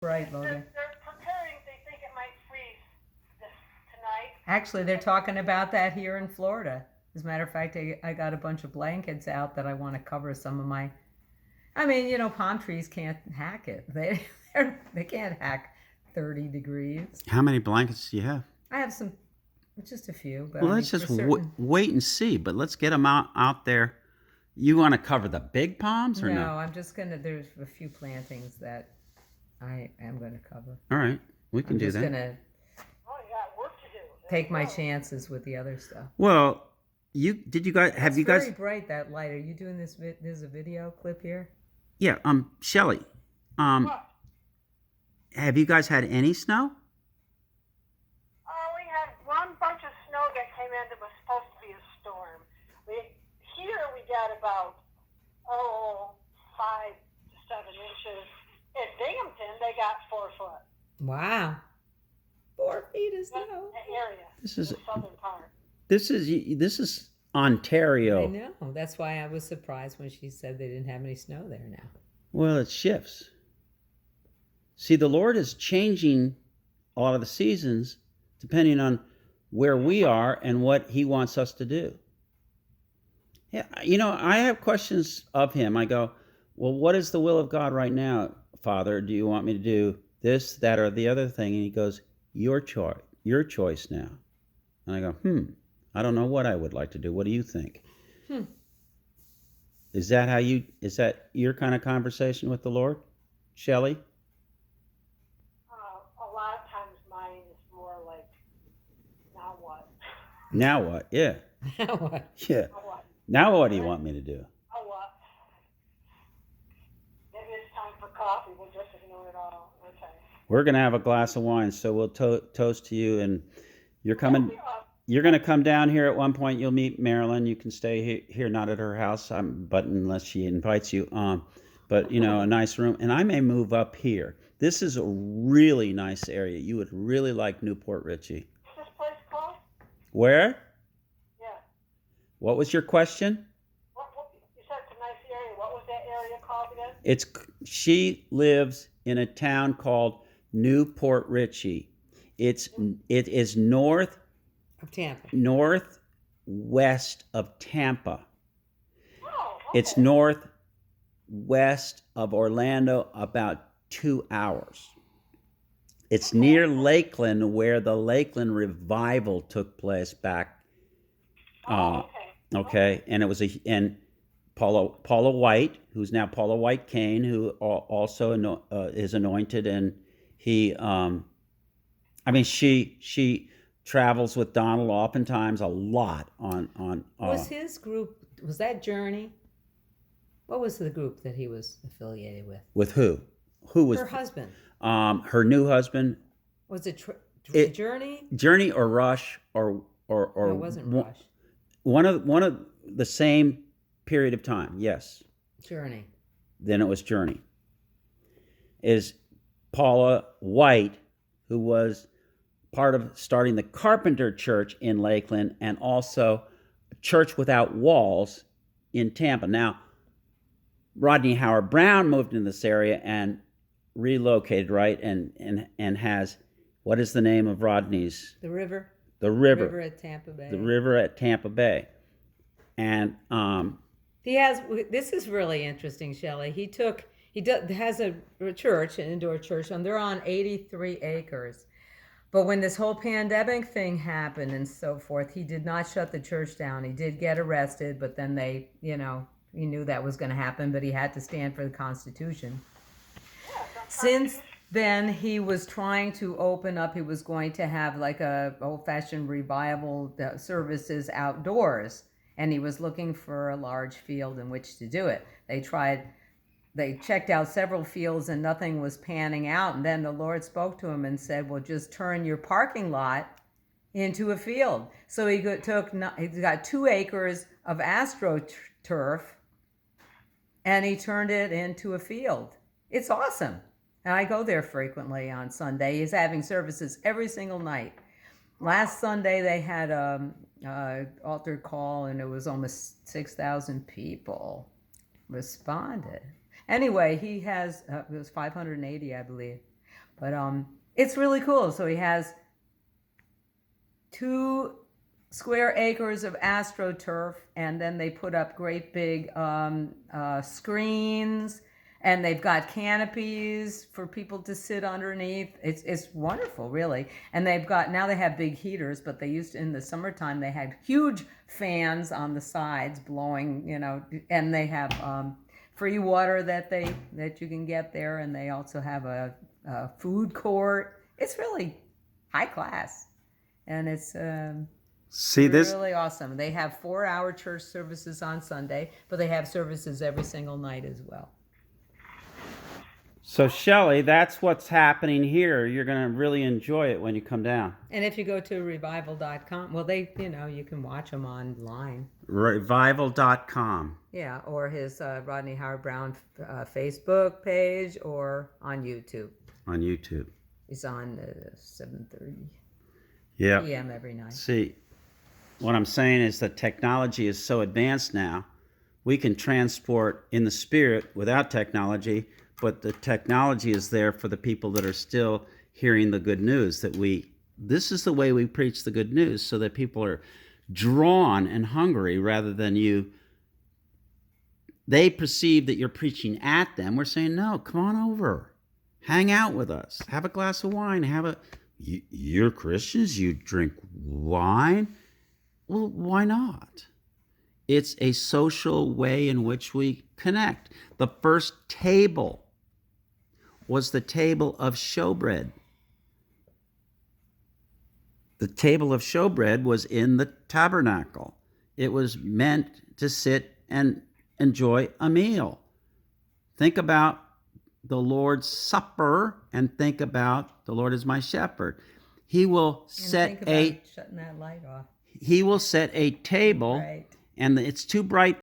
Right, Logan. They're preparing. They think it might freeze tonight. Actually, they're talking about that here in Florida. As a matter of fact, I got a bunch of blankets out that I want to cover some of my. I mean, palm trees can't hack it. They can't hack 30 degrees. How many blankets do you have? I have some, just a few, but Well, I mean, let's for just certain. wait and see. But let's get them out there. You want to cover the big palms or no? No, I'm just gonna. There's a few plantings that I am gonna cover. All right, we can I'm do just that. gonna Oh, you got work to do. take my chances with the other stuff. Well, you guys have It's you guys? very bright, that light. Are you doing this? There's a video clip here. Yeah. Shelley. What? Have you guys had any snow? We had one bunch of snow that came in that was supposed to be a storm. Here we got about 5 to 7 inches. In Binghamton, they got 4 foot. Wow. 4 feet of snow. The area. This is the southern part. this is Ontario. I know. That's why I was surprised when she said they didn't have any snow there now. Well, it shifts. See, the Lord is changing a lot of the seasons depending on where we are and what He wants us to do. Yeah, I have questions of Him. I go, well, what is the will of God right now, Father? Do you want me to do this, that, or the other thing? And He goes, your choice now. And I go, I don't know what I would like to do. What do you think? Is that your kind of conversation with the Lord, Shelley? A lot of times mine is more like, now what? Now what? Yeah. What? Yeah. Now what? Now what do you want me to do? Now what? Maybe it's time for coffee. We'll just ignore it all. Okay. We're going to have a glass of wine, so we'll toast to you, and you're coming. You're going to come down here at one point. You'll meet Marilyn. You can stay here, not at her house, but unless she invites you. But a nice room, and I may move up here. This is a really nice area. You would really like Newport Richey. What's this place called? Where? Yeah. What was your question? You said it's a nice area. What was that area called again? She lives in a town called Newport Richey. It is northwest of Tampa. Oh, okay. It's northwest of Orlando, about 2 hours. It's near Lakeland, where the Lakeland revival took place back. Okay, and it was Paula White, who's now Paula White Kane, who also is anointed, and he, she travels with Donald oftentimes a lot on. Was his group? Was that Journey? What was the group that he was affiliated with? With who? Who was her husband? Her new husband. Was it Journey? Journey or Rush or No, it wasn't Rush. One of the same period of time. Yes. Journey. Then it was Journey. Is Paula White, who was part of starting the Carpenter Church in Lakeland and also Church Without Walls in Tampa. Now, Rodney Howard Brown moved into this area and relocated, right? And has, what is the name of Rodney's? The River. The River. River at Tampa Bay. The River at Tampa Bay. And he has. This is really interesting, Shelley. Has a church, an indoor church, and they're on 83 acres. But when this whole pandemic thing happened and so forth, he did not shut the church down. He did get arrested, but then he knew that was going to happen, but he had to stand for the Constitution. Since then, he was trying to open up. He was going to have like a old-fashioned revival services outdoors, and he was looking for a large field in which to do it. They checked out several fields and nothing was panning out. And then the Lord spoke to him and said, well, just turn your parking lot into a field. So he got 2 acres of AstroTurf and he turned it into a field. It's awesome. And I go there frequently on Sunday. He's having services every single night. Last Sunday they had a altar call and it was almost 6,000 people responded. Anyway, he has, it was 580, I believe. But it's really cool. So he has 2 square acres of astroturf, and then they put up great big screens, and they've got canopies for people to sit underneath. It's wonderful, really. And they've got, now they have big heaters, but they used to, in the summertime, they had huge fans on the sides blowing, you know, and they have free water that you can get there, and they also have a food court. It's really high class, and it's See this? really awesome. They have 4-hour church services on Sunday, but they have services every single night as well. So Shelley, that's what's happening here. You're going to really enjoy it when you come down. And if you go to revival.com, well, you can watch them online. Revival.com. Yeah, or his Rodney Howard Brown Facebook page, or on YouTube. On YouTube. He's on 7:30 Yeah. p.m. every night. See, what I'm saying is that technology is so advanced now, we can transport in the spirit without technology, but the technology is there for the people that are still hearing the good news. This is the way we preach the good news, so that people are drawn and hungry rather than they perceive that you're preaching at them. We're saying, no, come on over, hang out with us, have a glass of wine, you're Christians, you drink wine? Well, why not? It's a social way in which we connect. The first table was the table of showbread. The table of showbread was in the tabernacle. It was meant to sit and enjoy a meal. Think about the Lord's Supper and think about the Lord is my shepherd. He will shutting that light off. He will set a table, Right. and it's too bright